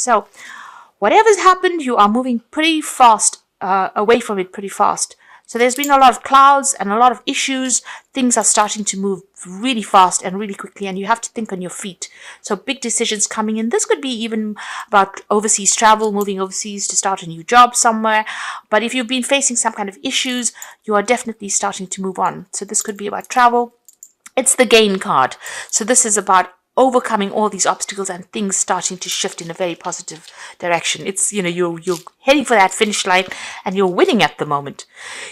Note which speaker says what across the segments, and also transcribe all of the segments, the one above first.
Speaker 1: So whatever's happened, you are moving pretty fast away from it pretty fast. So there's been a lot of clouds and a lot of issues. Things are starting to move really fast and really quickly, and you have to think on your feet. So big decisions coming in. This could be even about overseas travel, moving overseas to start a new job somewhere. But if you've been facing some kind of issues, you are definitely starting to move on. So this could be about travel. It's the gain card. So this is about overcoming all these obstacles and things starting to shift in a very positive direction. It's, you're heading for that finish line and you're winning at the moment.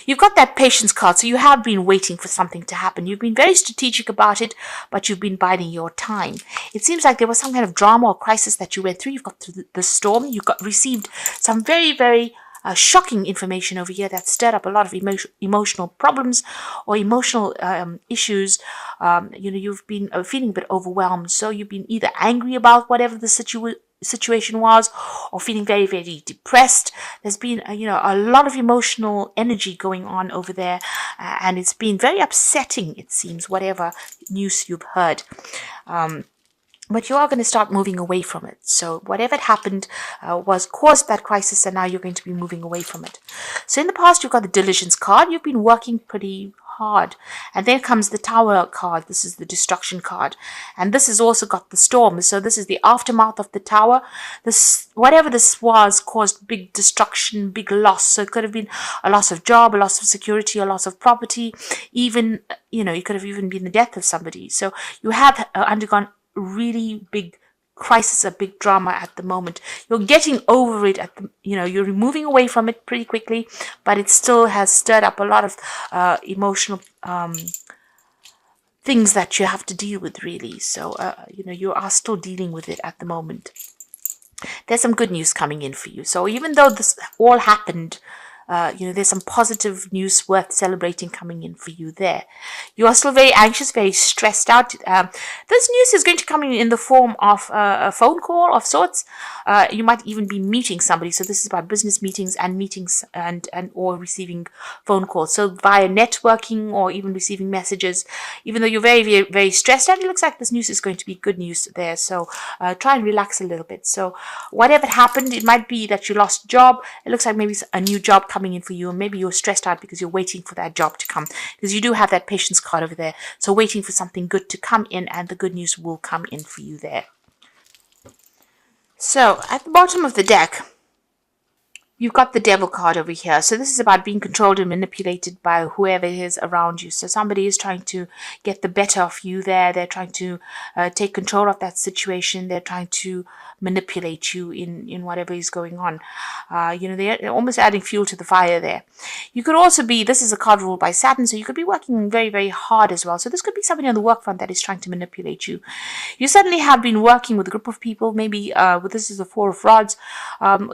Speaker 1: You've got that patience card, so you have been waiting for something to happen. You've been very strategic about it, but you've been biding your time. It seems like there was some kind of drama or crisis that you went through. You've got through the storm. You've received some very, very shocking information over here that stirred up a lot of emotional problems or emotional issues. You've been feeling a bit overwhelmed. So you've been either angry about whatever the situation was, or feeling very, very depressed. There's been, a lot of emotional energy going on over there, and it's been very upsetting, it seems, whatever news you've heard. But you are going to start moving away from it. So whatever happened was caused that crisis, and now you're going to be moving away from it. So in the past, you've got the diligence card. You've been working pretty hard. And then comes the tower card. This is the destruction card. And this has also got the storm. So this is the aftermath of the tower. Whatever this was caused big destruction, big loss. So it could have been a loss of job, a loss of security, a loss of property. Even, it could have even been the death of somebody. So you have undergone really big crisis, a big drama at the moment. You're getting over it you're moving away from it pretty quickly, but it still has stirred up a lot of emotional things that you have to deal with, really. So you are still dealing with it at the moment. There's some good news coming in for you. So even though this all happened, there's some positive news worth celebrating coming in for you there. You are still very anxious, very stressed out. This news is going to come in the form of a phone call of sorts. You might even be meeting somebody. So this is about business meetings and or receiving phone calls. So via networking or even receiving messages. Even though you're very, very, very stressed out, it looks like this news is going to be good news there. So try and relax a little bit. So whatever happened, it might be that you lost a job. It looks like maybe a new job coming in for you, and maybe you're stressed out because you're waiting for that job to come, because you do have that patience card over there. So waiting for something good to come in, and the good news will come in for you there. So at the bottom of the deck, you've got the devil card over here. So this is about being controlled and manipulated by whoever is around you. So somebody is trying to get the better of you there. They're trying to take control of that situation. They're trying to manipulate you in whatever is going on. They're almost adding fuel to the fire there. You could also be, this is a card ruled by Saturn, so you could be working very, very hard as well. So this could be somebody on the work front that is trying to manipulate you. You suddenly have been working with a group of people, maybe this is the Four of Rods.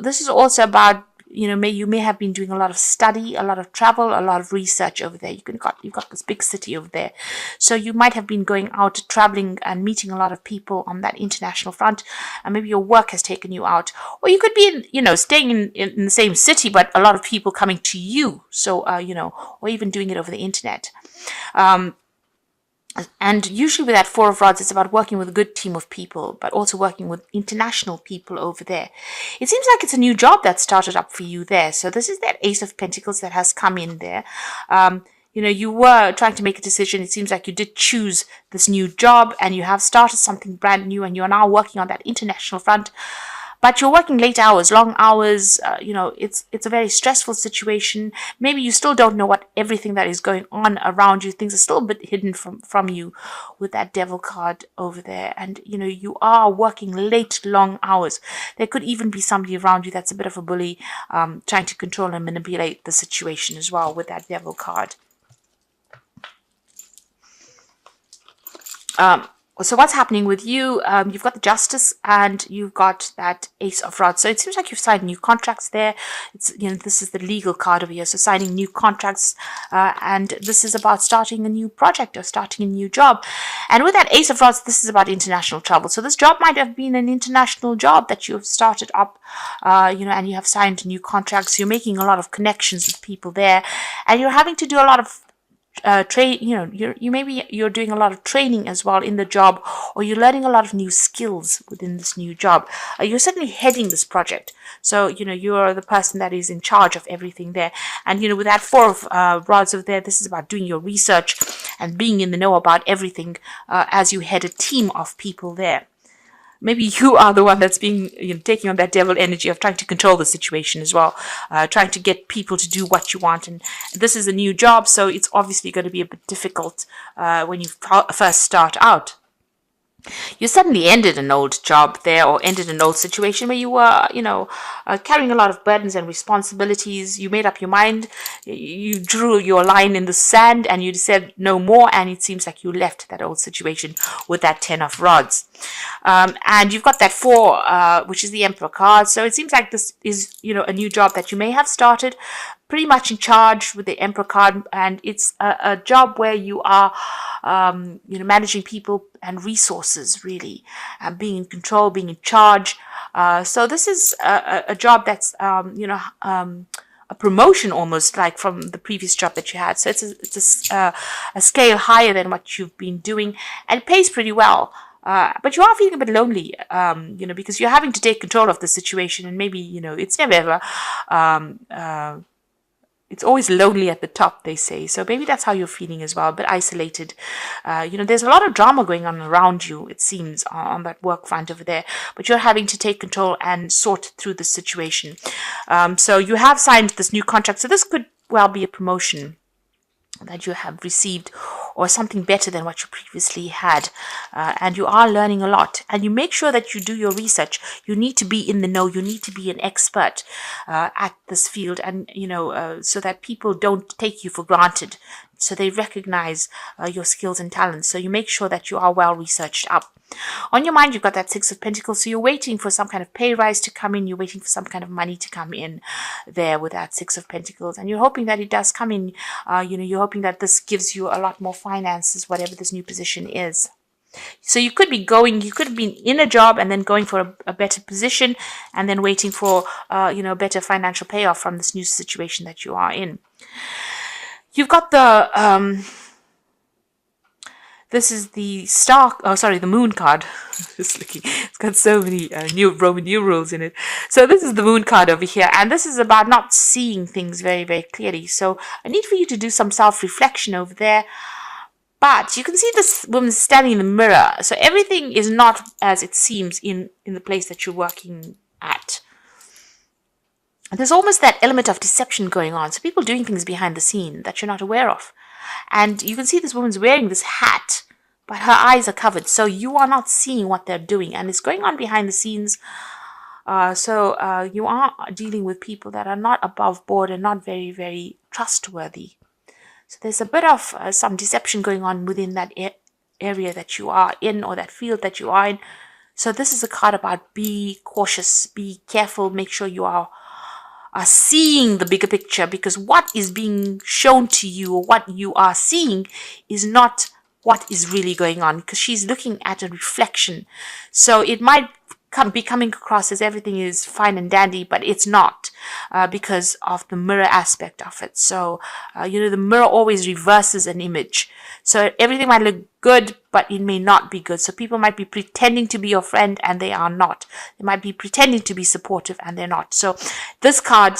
Speaker 1: This is also about, you may have been doing a lot of study, a lot of travel, a lot of research over there. You've got this big city over there. So you might have been going out, traveling and meeting a lot of people on that international front. And maybe your work has taken you out. Or you could be, staying in the same city, but a lot of people coming to you. So, or even doing it over the internet. And usually with that Four of Rods, it's about working with a good team of people, but also working with international people over there. It seems like it's a new job that started up for you there. So this is that Ace of Pentacles that has come in there. You were trying to make a decision. It seems like you did choose this new job and you have started something brand new, and you're now working on that international front. But you're working late hours, long hours, it's a very stressful situation. Maybe you still don't know what everything that is going on around you. Things are still a bit hidden from you with that devil card over there. And, you are working late, long hours. There could even be somebody around you that's a bit of a bully, trying to control and manipulate the situation as well with that devil card. So what's happening with you? You've got the Justice and you've got that Ace of Rods. So it seems like you've signed new contracts there. It's this is the legal card over here. So signing new contracts, and this is about starting a new project or starting a new job. And with that Ace of Rods, this is about international travel. So this job might have been an international job that you've started up, and you have signed new contracts. You're making a lot of connections with people there, and you're having to do a lot of you're doing a lot of training as well in the job, or you're learning a lot of new skills within this new job. You're certainly heading this project, so you're the person that is in charge of everything there. And with that four of rods over there, this is about doing your research and being in the know about everything as you head a team of people there. Maybe you are the one that's being taking on that devil energy of trying to control the situation as well, trying to get people to do what you want. And this is a new job, so it's obviously going to be a bit difficult when you first start out. You suddenly ended an old job there, or ended an old situation where you were, carrying a lot of burdens and responsibilities. You made up your mind, you drew your line in the sand, and you said no more, and it seems like you left that old situation with that 10 of rods. And you've got that 4, which is the Emperor card. So it seems like this is, a new job that you may have started, pretty much in charge with the Emperor card, and it's a job where you are managing people and resources, really, being in control, being in charge. So this is a job that's a promotion, almost like from the previous job that you had. So it's a scale higher than what you've been doing, and it pays pretty well. But you are feeling a bit lonely, because you're having to take control of the situation, and maybe, it's never ever, it's always lonely at the top, they say. So maybe that's how you're feeling as well, a bit isolated. There's a lot of drama going on around you, it seems, on that work front over there. But you're having to take control and sort through the situation. So you have signed this new contract. So this could well be a promotion that you have received, or something better than what you previously had, and you are learning a lot. And you make sure that you do your research. You need to be in the know. You need to be an expert at this field, and so that people don't take you for granted, so they recognize your skills and talents. So you make sure that you are well researched up. On your mind, you've got that 6 of Pentacles, so you're waiting for some kind of pay rise to come in. You're waiting for some kind of money to come in there with that 6 of Pentacles, and you're hoping that it does come in. You're hoping that this gives you a lot more finances, whatever this new position is. So you could have been in a job and then going for a better position, and then waiting for better financial payoff from this new situation that you are in. You've got the this is the the moon card. Just looking, it's got so many new Roman numerals in it. So this is the moon card over here, and this is about not seeing things very, very clearly. So I need for you to do some self-reflection over there. But you can see this woman standing in the mirror. So everything is not as it seems in the place that you're working at. There's almost that element of deception going on. So people doing things behind the scene that you're not aware of. And you can see this woman's wearing this hat, but her eyes are covered. So you are not seeing what they're doing. And it's going on behind the scenes. So you are dealing with people that are not above board and not very, very trustworthy. So there's a bit of some deception going on within that area that you are in, or that field that you are in. So this is a card about be cautious, be careful, make sure you are seeing the bigger picture, because what is being shown to you, or what you are seeing, is not what is really going on, because she's looking at a reflection. So it might be coming across as everything is fine and dandy, but it's not, because of the mirror aspect of it. So the mirror always reverses an image. So everything might look good, but it may not be good. So people might be pretending to be your friend, and they are not. They might be pretending to be supportive, and they're not. So this card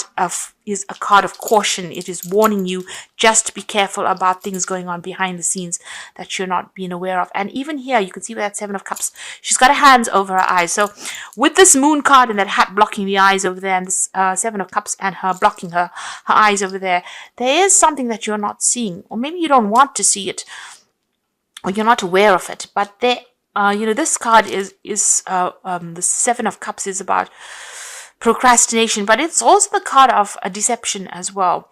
Speaker 1: is a card of caution. It is warning you just to be careful about things going on behind the scenes that you're not being aware of. And even here, you can see with that 7 of Cups, she's got her hands over her eyes. So with this moon card and that hat blocking the eyes over there, and this 7 of Cups and her blocking her eyes over there, there is something that you're not seeing, or maybe you don't want to see it, or you're not aware of it. But there, this card is the 7 of Cups is about procrastination, but it's also the card of a deception as well.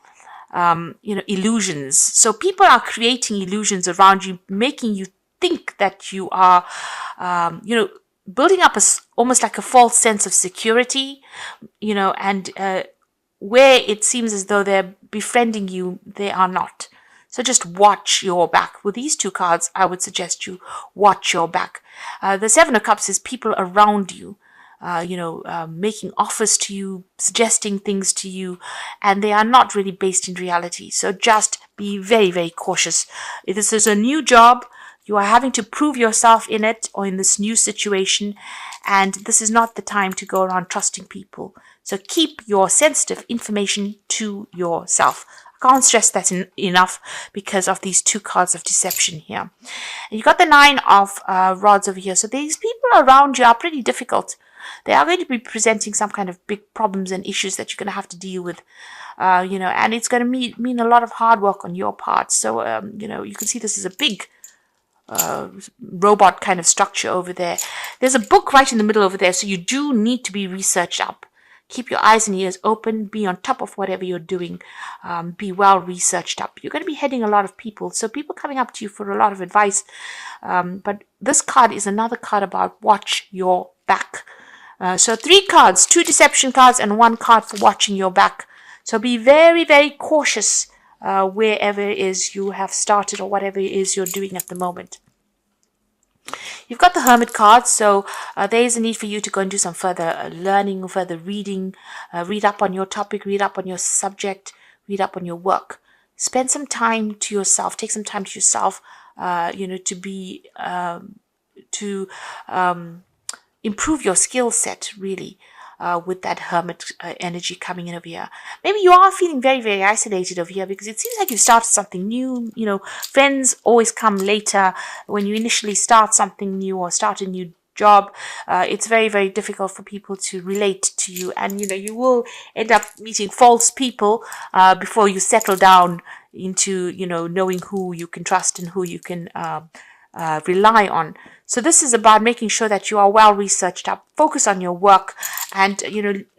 Speaker 1: Illusions. So people are creating illusions around you, making you think that you are, building up almost like a false sense of security, and where it seems as though they're befriending you, they are not. So just watch your back. With these 2 cards, I would suggest you watch your back. The 7 of Cups is people around you. making offers to you, suggesting things to you, and they are not really based in reality. So just be very, very cautious. If this is a new job, you are having to prove yourself in it or in this new situation, and this is not the time to go around trusting people. So keep your sensitive information to yourself. I can't stress that enough because of these 2 cards of deception here. And you got the 9 of rods over here. So these people around you are pretty difficult. They are going to be presenting some kind of big problems and issues that you're going to have to deal with, and it's going to mean a lot of hard work on your part. So, you can see this is a big robot kind of structure over there. There's a book right in the middle over there, so you do need to be researched up. Keep your eyes and ears open. Be on top of whatever you're doing. Be well researched up. You're going to be heading a lot of people, so people coming up to you for a lot of advice. But this card is another card about watch your back. So 3 cards, 2 deception cards and 1 card for watching your back. So be very, very cautious wherever it is you have started or whatever it is you're doing at the moment. You've got the Hermit card, so there is a need for you to go and do some further learning, further reading, read up on your topic, read up on your subject, read up on your work. Spend some time to yourself, take some time to yourself, to improve your skill set, really, with that Hermit energy coming in over here. Maybe you are feeling very, very isolated over here because it seems like you've started something new. Friends always come later. When you initially start something new or start a new job, it's very, very difficult for people to relate to you. And, you will end up meeting false people before you settle down into, knowing who you can trust and who you can rely on. So this is about making sure that you are well researched up. Focus on your work, and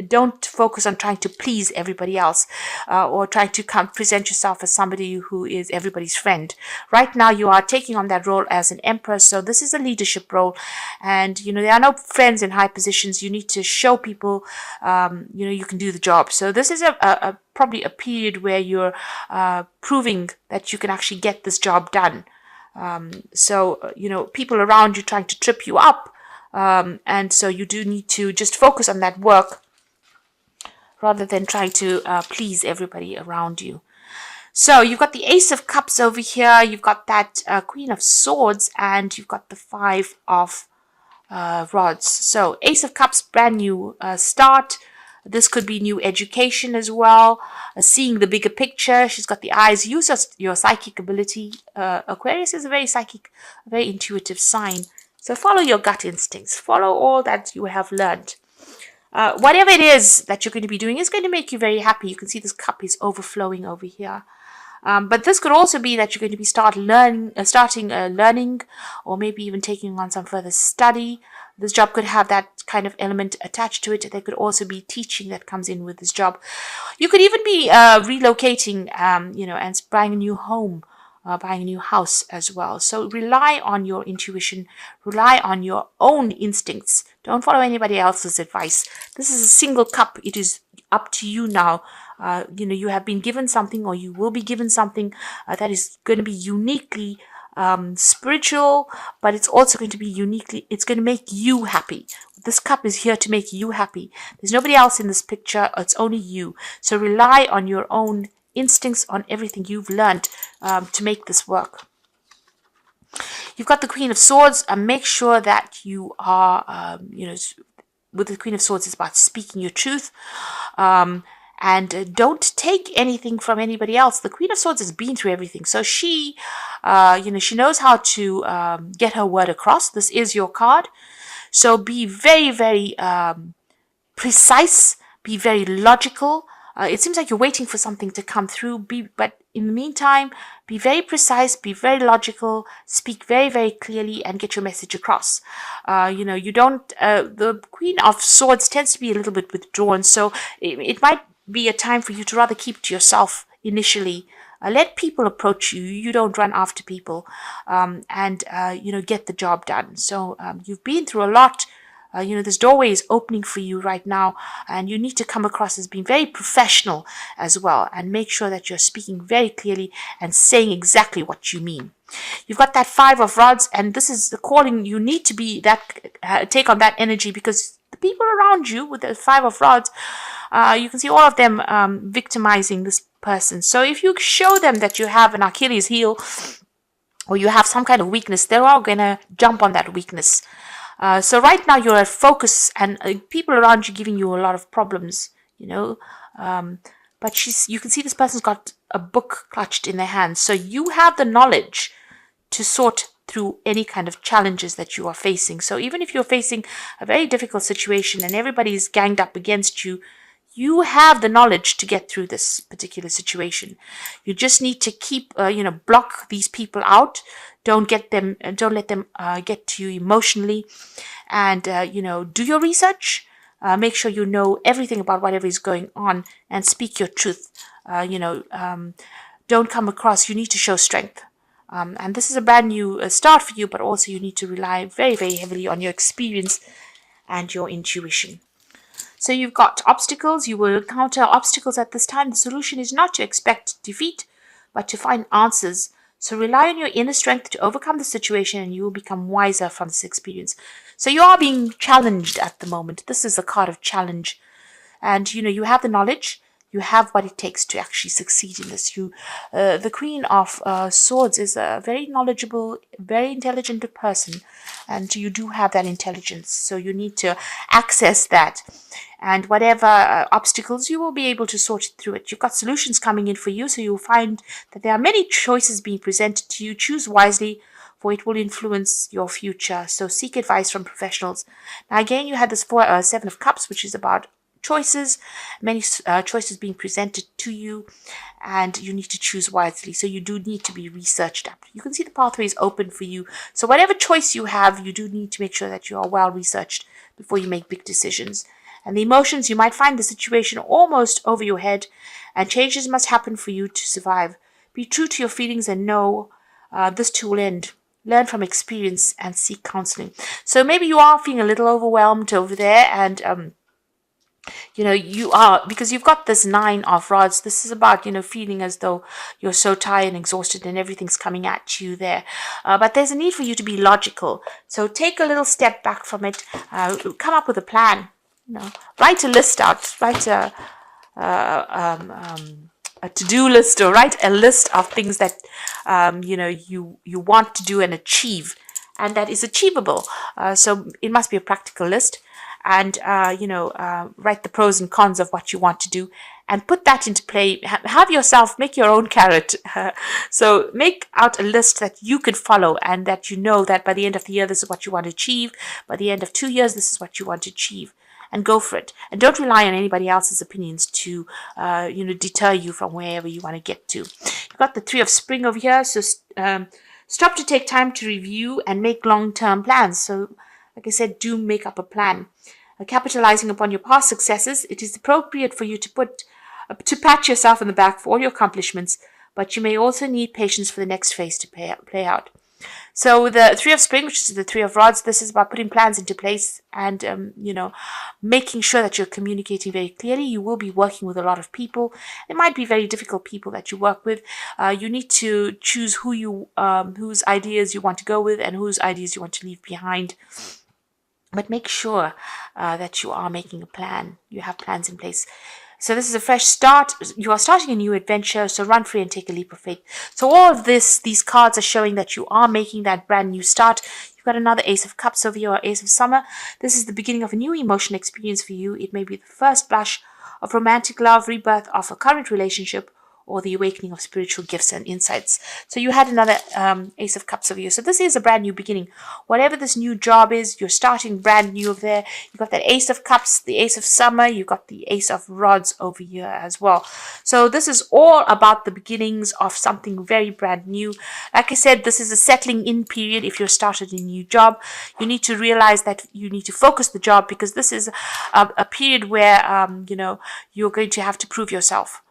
Speaker 1: don't focus on trying to please everybody else or trying to present yourself as somebody who is everybody's friend. Right now you are taking on that role as an empress, so this is a leadership role, and there are no friends in high positions. You need to show people you can do the job. So this is probably a period where you're proving that you can actually get this job done. People around you trying to trip you up, and so you do need to just focus on that work rather than trying to please everybody around you. So you've got the Ace of Cups over here, you've got that Queen of Swords, and you've got the 5 of Rods. So Ace of Cups, brand new start. This could be new education as well, seeing the bigger picture. She's got the eyes. Use your psychic ability. Aquarius is a very psychic, very intuitive sign. So follow your gut instincts. Follow all that you have learned. Whatever it is that you're going to be doing is going to make you very happy. You can see this cup is overflowing over here. But this could also be that you're going to be starting learning, or maybe even taking on some further study. This job could have that kind of element attached to it. There could also be teaching that comes in with this job. You could even be relocating, and buying a new home, buying a new house as well. So rely on your intuition, rely on your own instincts. Don't follow anybody else's advice. This is a single cup. It is up to you now. You have been given something, or you will be given something that is going to be uniquely spiritual, but it's also going to be it's going to make you happy. This cup is here to make you happy. There's nobody else in this picture. It's only you. So rely on your own instincts, on everything you've learned to make this work. You've got the Queen of Swords. Make sure that you are, with the Queen of Swords, it's about speaking your truth. And don't take anything from anybody else. The Queen of Swords has been through everything. So she, she knows how to get her word across. This is your card. So be very, very precise. Be very logical. It seems like you're waiting for something to come through. But in the meantime, be very precise, be very logical, speak very, very clearly, and get your message across. You don't. The Queen of Swords tends to be a little bit withdrawn. So it might be a time for you to rather keep to yourself initially. Let people approach you. You don't run after people, and get the job done. So you've been through a lot. This doorway is opening for you right now, and you need to come across as being very professional as well, and make sure that you're speaking very clearly and saying exactly what you mean. You've got that 5 of Rods, and this is the calling. You need to be take on that energy, because the people around you with the Five of Rods, you can see all of them victimizing this person. So if you show them that you have an Achilles heel or you have some kind of weakness, they're all going to jump on that weakness. So right now you're at focus, and people around you giving you a lot of problems, but you can see this person's got a book clutched in their hands. So you have the knowledge to sort through any kind of challenges that you are facing. So even if you're facing a very difficult situation and everybody is ganged up against you, you have the knowledge to get through this particular situation. You just need to keep, block these people out. Don't let them get to you emotionally, and do your research. Make sure you know everything about whatever is going on and speak your truth. Don't come across. You need to show strength. And this is a brand new start for you, but also you need to rely very, very heavily on your experience and your intuition. So you've got obstacles. You will encounter obstacles at this time. The solution is not to expect defeat, but to find answers. So rely on your inner strength to overcome the situation, and you will become wiser from this experience. So you are being challenged at the moment. This is a card of challenge. And, you have the knowledge. You have what it takes to actually succeed in this. The Queen of Swords is a very knowledgeable, very intelligent person. And you do have that intelligence. So you need to access that. And whatever obstacles, you will be able to sort through it. You've got solutions coming in for you. So you'll find that there are many choices being presented to you. Choose wisely, for it will influence your future. So seek advice from professionals. Now again, you had this Seven of Cups, which is about choices, many choices being presented to you, and you need to choose wisely. So you do need to be researched up. You can see the pathway is open for you. So whatever choice you have, you do need to make sure that you are well researched before you make big decisions. And the emotions, you might find the situation almost over your head, and changes must happen for you to survive. Be true to your feelings and know this too will end. Learn from experience and seek counseling. So maybe you are feeling a little overwhelmed over there, and you are, because you've got this Nine of Rods. This is about, feeling as though you're so tired and exhausted and everything's coming at you there. But there's a need for you to be logical. So take a little step back from it. Come up with a plan. Write a list out. Write a to-do list, or write a list of things that, you want to do and achieve, and that is achievable. So it must be a practical list. And, write the pros and cons of what you want to do and put that into play. Have yourself make your own carrot. So make out a list that you can follow, and that that by the end of the year, this is what you want to achieve. By the end of 2 years, this is what you want to achieve. And go for it. And don't rely on anybody else's opinions to, deter you from wherever you want to get to. You've got the Three of Spring over here. So stop to take time to review and make long-term plans. So like I said, do make up a plan. Capitalizing upon your past successes, it is appropriate for you to pat yourself on the back for all your accomplishments, but you may also need patience for the next phase to play out. So the Three of Spring, which is the Three of Rods, this is about putting plans into place and, making sure that you're communicating very clearly. You will be working with a lot of people. It might be very difficult people that you work with. You need to choose whose ideas you want to go with and whose ideas you want to leave behind. But make sure that you are making a plan. You have plans in place. So this is a fresh start. You are starting a new adventure. So run free and take a leap of faith. So all of these cards are showing that you are making that brand new start. You've got another Ace of Cups over here, or Ace of Summer. This is the beginning of a new emotional experience for you. It may be the first blush of romantic love, rebirth of a current relationship, or the awakening of spiritual gifts and insights. So you had another Ace of Cups over here. So this is a brand new beginning. Whatever this new job is, you're starting brand new over there. You've got that Ace of Cups, the Ace of Summer. You've got the Ace of Rods over here as well. So this is all about the beginnings of something very brand new. Like I said, this is a settling in period. If you're started a new job, you need to realize that you need to focus the job, because this is a period where, you're going to have to prove yourself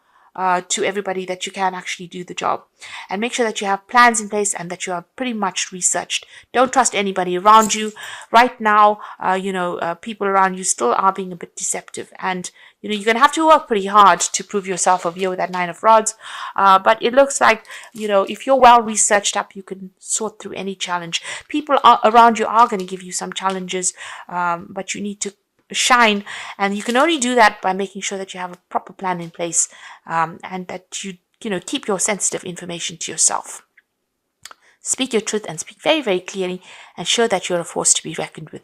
Speaker 1: to everybody that you can actually do the job. And make sure that you have plans in place and that you are pretty much researched. Don't trust anybody around you. Right now, people around you still are being a bit deceptive. And, you're going to have to work pretty hard to prove yourself over here with that Nine of Rods. But it looks like, if you're well researched up, you can sort through any challenge. People around you are going to give you some challenges, but you need to shine. And you can only do that by making sure that you have a proper plan in place, and that you keep your sensitive information to yourself. Speak your truth and speak very, very clearly, and show that you're a force to be reckoned with.